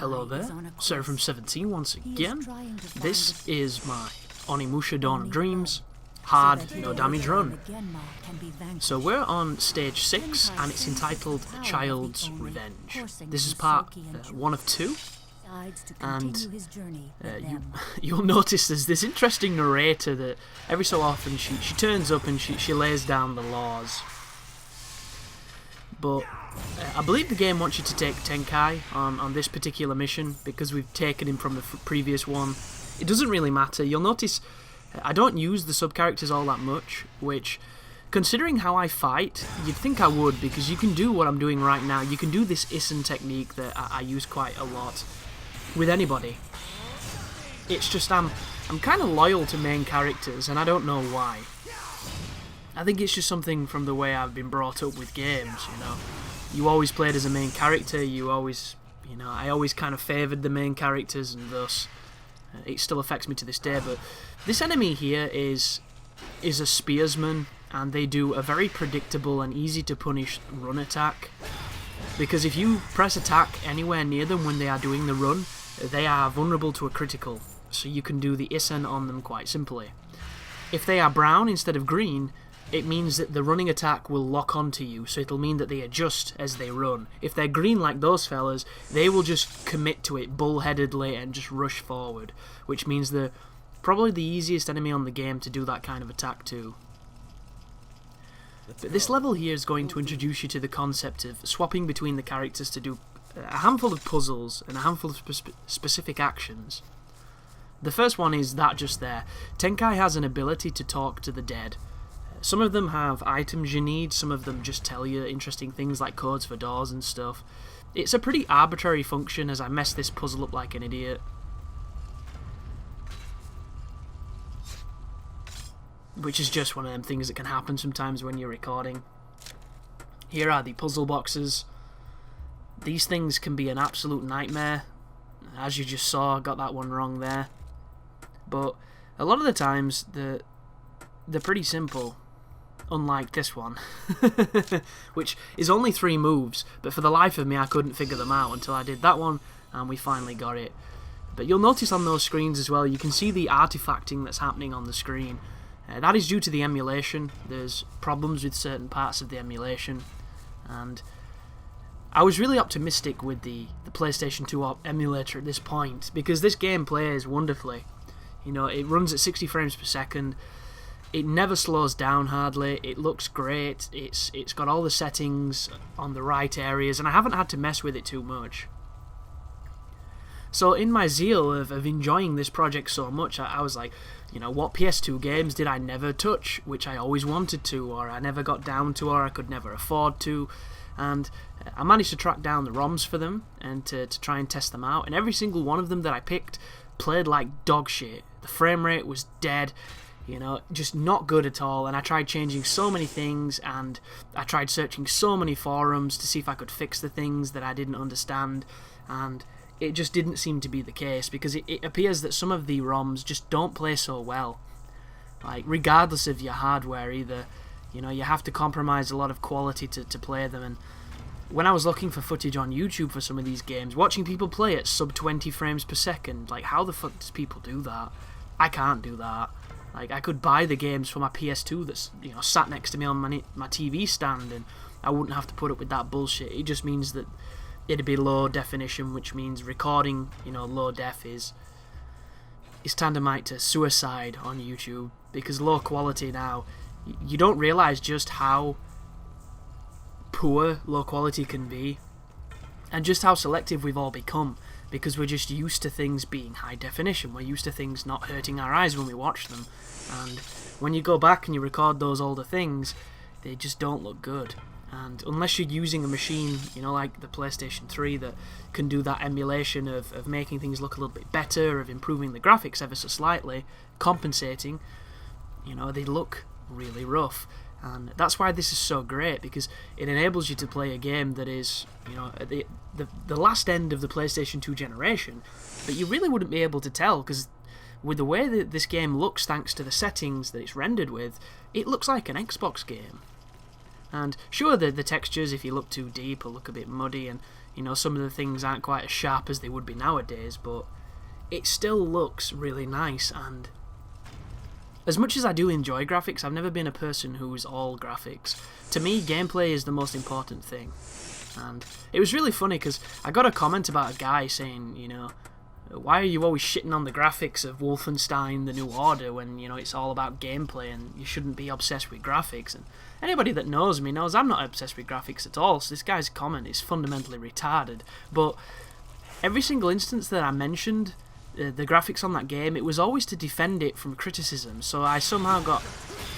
Hello there, Sarah from 17 once again. This is my Onimusha Dawn of Dreams hard no damage run. So we're on stage 6 and it's entitled Child's Revenge. This is part 1 of 2, and you'll notice there's this interesting narrator that every so often she turns up and she lays down the laws. But I believe the game wants you to take Tenkai on this particular mission because we've taken him from the previous one. It doesn't really matter. You'll notice I don't use the sub-characters all that much, which, considering how I fight, you'd think I would, because you can do what I'm doing right now. You can do this Isen technique that I use quite a lot with anybody. It's just I'm kind of loyal to main characters, and I don't know why. I think it's just something from the way I've been brought up with games, you know. You always played as a main character, you always, you know, I always kind of favoured the main characters, and thus it still affects me to this day. But this enemy here is a Spearman, and they do a very predictable and easy to punish run attack. Because if you press attack anywhere near them when they are doing the run, they are vulnerable to a critical, so you can do the Isen on them quite simply. If they are brown instead of green, it means that the running attack will lock onto you, so it'll mean that they adjust as they run. If they're green like those fellas, they will just commit to it bullheadedly and just rush forward, which means they're probably the easiest enemy on the game to do that kind of attack to. But this level here is going to introduce you to the concept of swapping between the characters to do a handful of puzzles and a handful of specific actions. The first one is that just there. Tenkai has an ability to talk to the dead. Some of them have items you need, some of them just tell you interesting things like codes for doors and stuff. It's a pretty arbitrary function as I mess this puzzle up like an idiot. Which is just one of them things that can happen sometimes when you're recording. Here are the puzzle boxes. These things can be an absolute nightmare. As you just saw, I got that one wrong there. But a lot of the times, they're pretty simple. Unlike this one, which is only 3 moves, but for the life of me I couldn't figure them out until I did that one, and we finally got it. But you'll notice on those screens as well, you can see the artifacting that's happening on the screen. That is due to the emulation. There's problems with certain parts of the emulation, and I was really optimistic with the PlayStation 2 emulator at this point, because this game plays wonderfully. You know, it runs at 60 frames per second. It never slows down hardly, it looks great, it's got all the settings on the right areas, and I haven't had to mess with it too much. So in my zeal of enjoying this project so much, I was like, you know, what PS2 games did I never touch, which I always wanted to, or I never got down to, or I could never afford to? And I managed to track down the ROMs for them, and to try and test them out, and every single one of them that I picked played like dog shit. The frame rate was dead. You know, just not good at all, and I tried changing so many things, and I tried searching so many forums to see if I could fix the things that I didn't understand, and it just didn't seem to be the case, because it appears that some of the ROMs just don't play so well. Like, regardless of your hardware either, you know, you have to compromise a lot of quality to play them, and when I was looking for footage on YouTube for some of these games, watching people play at sub 20 frames per second, like, how the fuck does people do that? I can't do that. Like, I could buy the games for my PS2 that's, you know, sat next to me on my TV stand, and I wouldn't have to put up with that bullshit. It just means that it'd be low definition, which means recording, you know, low def is tantamount to suicide on YouTube, because low quality now, you don't realise just how poor low quality can be, and just how selective we've all become. Because we're just used to things being high definition, we're used to things not hurting our eyes when we watch them, and when you go back and you record those older things, they just don't look good. And unless you're using a machine, you know, like the PlayStation 3 that can do that emulation of making things look a little bit better, of improving the graphics ever so slightly, compensating, you know, they look really rough. And that's why this is so great, because it enables you to play a game that is, you know, at the last end of the PlayStation 2 generation, but you really wouldn't be able to tell, because with the way that this game looks, thanks to the settings that it's rendered with, it looks like an Xbox game. And sure, the textures, if you look too deep, will look a bit muddy, and You know, some of the things aren't quite as sharp as they would be nowadays, but it still looks really nice. And as much as I do enjoy graphics, I've never been a person who's all graphics. To me, gameplay is the most important thing. And it was really funny because I got a comment about a guy saying, you know, why are you always shitting on the graphics of Wolfenstein The New Order when, you know, it's all about gameplay and you shouldn't be obsessed with graphics? And anybody that knows me knows I'm not obsessed with graphics at all, so this guy's comment is fundamentally retarded. But every single instance that I mentioned the graphics on that game, it was always to defend it from criticism, so I somehow got,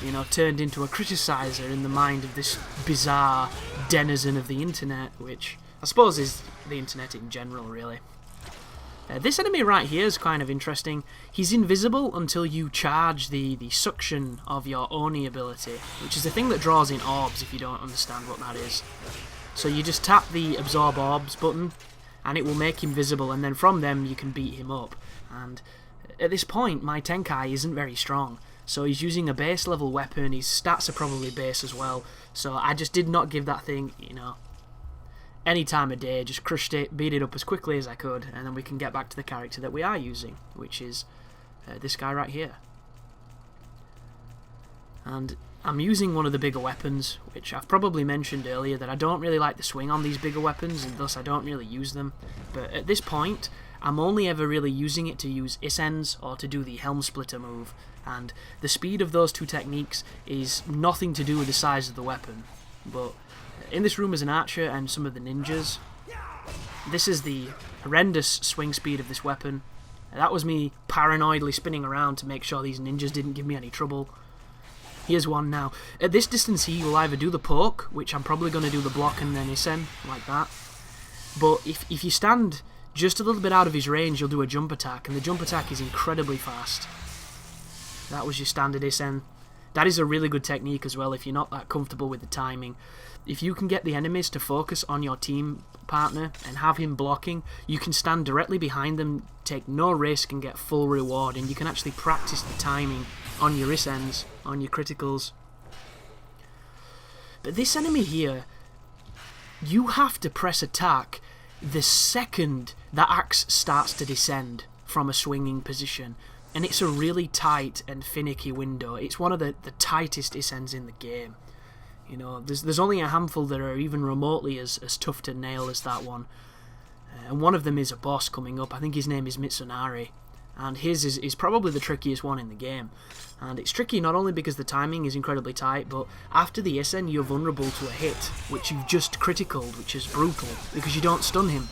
you know, turned into a criticizer in the mind of this bizarre denizen of the internet, which I suppose is the internet in general, really. This enemy right here is kind of interesting. He's invisible until you charge the suction of your Oni ability, which is the thing that draws in orbs, if you don't understand what that is. So you just tap the absorb orbs button and it will make him visible, and then from them you can beat him up. And at this point my Tenkai isn't very strong, so he's using a base level weapon. His stats are probably base as well, so I just did not give that thing, you know, any time of day. Just crushed it, beat it up as quickly as I could, and then we can get back to the character that we are using, which is this guy right here. And I'm using one of the bigger weapons, which I've probably mentioned earlier that I don't really like the swing on these bigger weapons, and thus I don't really use them. But at this point, I'm only ever really using it to use Isens or to do the Helm Splitter move, and the speed of those two techniques is nothing to do with the size of the weapon. But in this room is an archer and some of the ninjas. This is the horrendous swing speed of this weapon. That was me paranoidly spinning around to make sure these ninjas didn't give me any trouble. Here's one now. At this distance he will either do the poke, which I'm probably going to do the block and then Isen, like that. But if you stand just a little bit out of his range, you'll do a jump attack, and the jump attack is incredibly fast. That was your standard Isen. That is a really good technique as well if you're not that comfortable with the timing. If you can get the enemies to focus on your team partner and have him blocking, you can stand directly behind them, take no risk and get full reward, and you can actually practice the timing on your Isens, on your criticals. But this enemy here, you have to press attack the second the axe starts to descend from a swinging position, and it's a really tight and finicky window. It's one of the tightest Isens in the game. You know, there's only a handful that are even remotely as tough to nail as that one. And one of them is a boss coming up. I think his name is Mitsunari. And his is probably the trickiest one in the game. And it's tricky not only because the timing is incredibly tight, but after the Isen you're vulnerable to a hit, which you've just criticaled, which is brutal, because you don't stun him.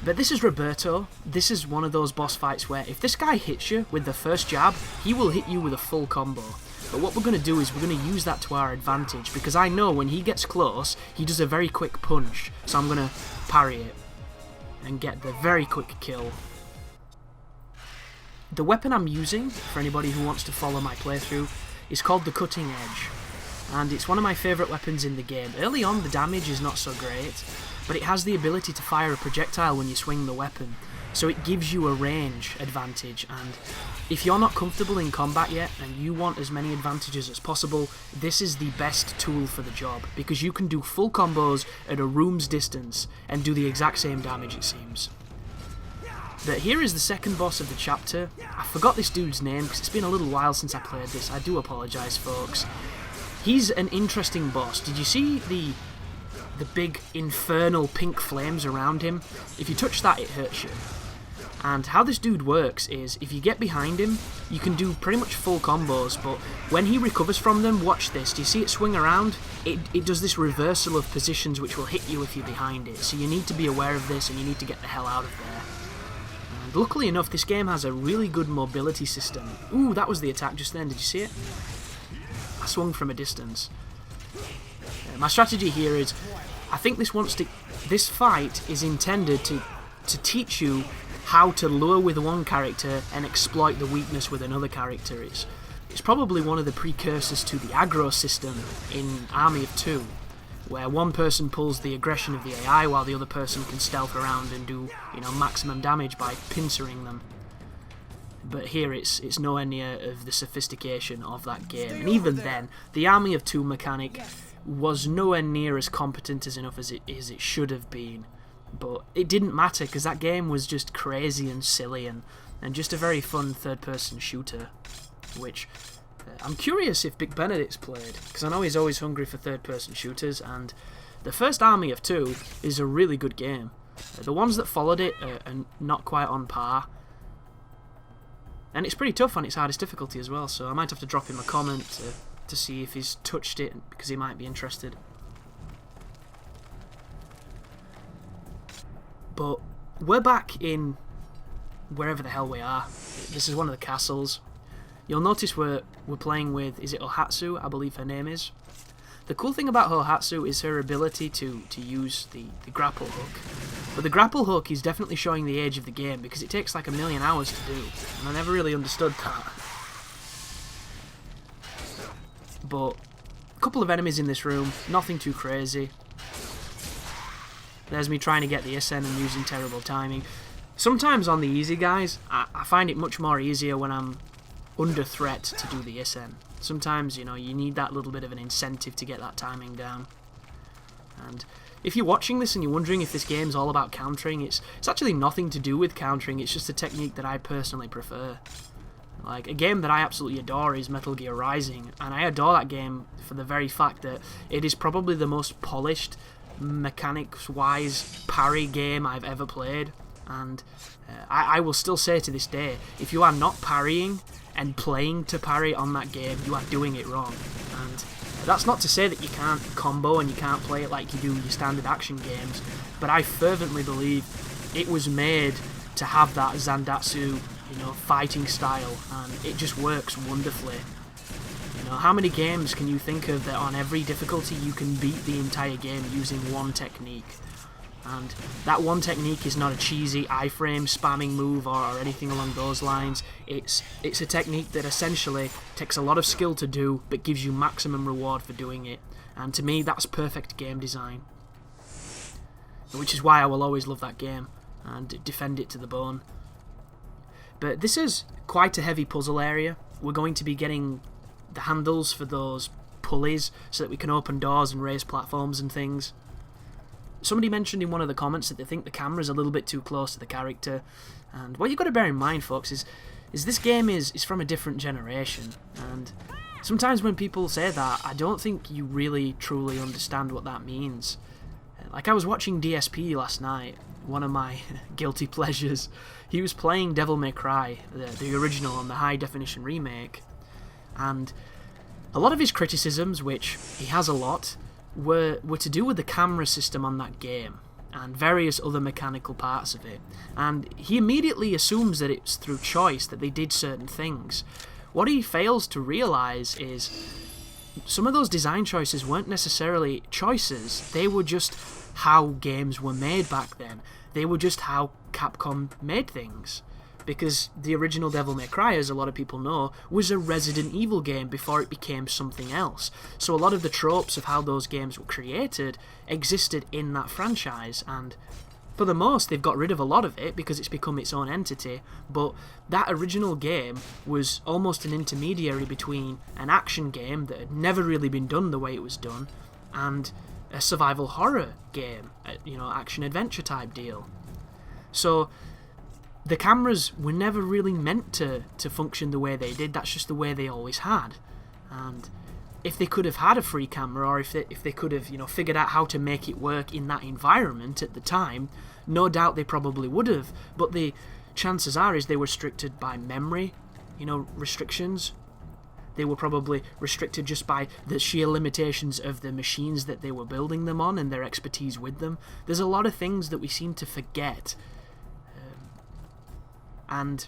But this is Roberto. This is one of those boss fights where if this guy hits you with the first jab, he will hit you with a full combo. But what we're going to do is we're going to use that to our advantage, because I know when he gets close, he does a very quick punch. So I'm going to parry it and get the very quick kill. The weapon I'm using, for anybody who wants to follow my playthrough, is called the Cutting Edge. And it's one of my favourite weapons in the game. Early on the damage is not so great, but it has the ability to fire a projectile when you swing the weapon. So it gives you a range advantage, and if you're not comfortable in combat yet and you want as many advantages as possible, this is the best tool for the job, because you can do full combos at a room's distance and do the exact same damage, it seems. But here is the second boss of the chapter. I forgot this dude's name because it's been a little while since I played this. I do apologise, folks. He's an interesting boss. Did you see the big infernal pink flames around him? If you touch that, it hurts you. And how this dude works is, if you get behind him, you can do pretty much full combos, but when he recovers from them, watch this, do you see it swing around? It does this reversal of positions which will hit you if you're behind it, so you need to be aware of this and you need to get the hell out of there. And luckily enough, this game has a really good mobility system. Ooh, that was the attack just then, did you see it? I swung from a distance. My strategy here is, I think this fight is intended to teach you how to lure with one character and exploit the weakness with another character. It's probably one of the precursors to the aggro system in Army of Two, where one person pulls the aggression of the AI while the other person can stealth around and do, you know, maximum damage by pincering them. But here it's nowhere near of the sophistication of that game. And even then, the Army of Two mechanic was nowhere near as competent as it should have been. But it didn't matter, because that game was just crazy and silly and just a very fun third-person shooter, which I'm curious if Big Benedict's played, because I know he's always hungry for third-person shooters, and the first Army of Two is a really good game. The ones that followed it are not quite on par, and it's pretty tough on its hardest difficulty as well, so I might have to drop him a comment to see if he's touched it, because he might be interested. But we're back in wherever the hell we are. This is one of the castles. You'll notice we're playing with, is it Ohatsu? I believe her name is. The cool thing about Ohatsu is her ability to use the grapple hook. But the grapple hook is definitely showing the age of the game, because it takes like 1,000,000 hours to do, and I never really understood that. But a couple of enemies in this room, nothing too crazy. There's me trying to get the Isen and using terrible timing. Sometimes on the easy guys, I find it much more easier when I'm under threat to do the Isen. Sometimes, you need that little bit of an incentive to get that timing down. And if you're watching this and you're wondering if this game's all about countering, it's actually nothing to do with countering, it's just a technique that I personally prefer. Like, a game that I absolutely adore is Metal Gear Rising, and I adore that game for the very fact that it is probably the most polished, mechanics-wise parry game I've ever played. And I will still say to this day, if you are not parrying and playing to parry on that game, you are doing it wrong. And that's not to say that you can't combo and you can't play it like you do your standard action games, but I fervently believe it was made to have that Zandatsu, fighting style, and it just works wonderfully. How many games can you think of that on every difficulty you can beat the entire game using one technique? And that one technique is not a cheesy iframe spamming move or anything along those lines. It's a technique that essentially takes a lot of skill to do, but gives you maximum reward for doing it. And to me, that's perfect game design. Which is why I will always love that game and defend it to the bone. But this is quite a heavy puzzle area. We're going to be getting the handles for those pulleys so that we can open doors and raise platforms and things. Somebody mentioned in one of the comments that they think the camera's a little bit too close to the character, and what you've got to bear in mind, folks, is this game is from a different generation, and sometimes when people say that, I don't think you really truly understand what that means. Like, I was watching DSP last night, one of my guilty pleasures. He was playing Devil May Cry, the original and the high definition remake, and a lot of his criticisms, which he has a lot, were to do with the camera system on that game and various other mechanical parts of it, and he immediately assumes that it's through choice that they did certain things. What he fails to realise is some of those design choices weren't necessarily choices, they were just how games were made back then. They were just how Capcom made things. Because the original Devil May Cry, as a lot of people know, was a Resident Evil game before it became something else. So a lot of the tropes of how those games were created existed in that franchise, and for the most they've got rid of a lot of it because it's become its own entity, but that original game was almost an intermediary between an action game that had never really been done the way it was done and a survival horror game, action-adventure type deal. So the cameras were never really meant to function the way they did. That's just the way they always had. And if they could have had a free camera, or if they could have figured out how to make it work in that environment at the time, no doubt they probably would have. But the chances are is they were restricted by memory, restrictions. They were probably restricted just by the sheer limitations of the machines that they were building them on and their expertise with them. There's a lot of things that we seem to forget. And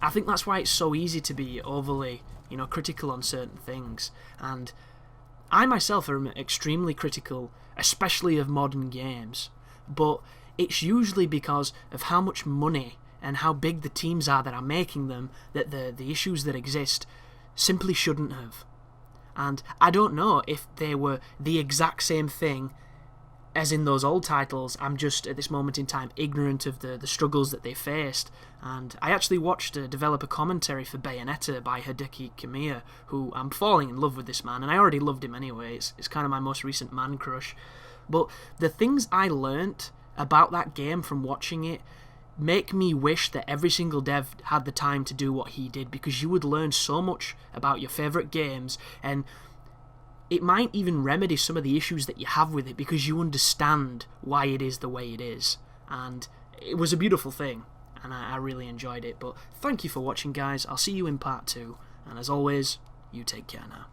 I think that's why it's so easy to be overly, critical on certain things. And I myself am extremely critical, especially of modern games. But it's usually because of how much money and how big the teams are that are making them, that the issues that exist simply shouldn't have. And I don't know if they were the exact same thing as in those old titles, I'm just, at this moment in time, ignorant of the struggles that they faced. And I actually watched a developer commentary for Bayonetta by Hideki Kamiya, who I'm falling in love with this man, and I already loved him anyway. It's kind of my most recent man crush. But the things I learnt about that game from watching it make me wish that every single dev had the time to do what he did, because you would learn so much about your favourite games, and it might even remedy some of the issues that you have with it because you understand why it is the way it is. And it was a beautiful thing, and I really enjoyed it. But thank you for watching, guys. I'll see you in part 2, and as always, you take care now.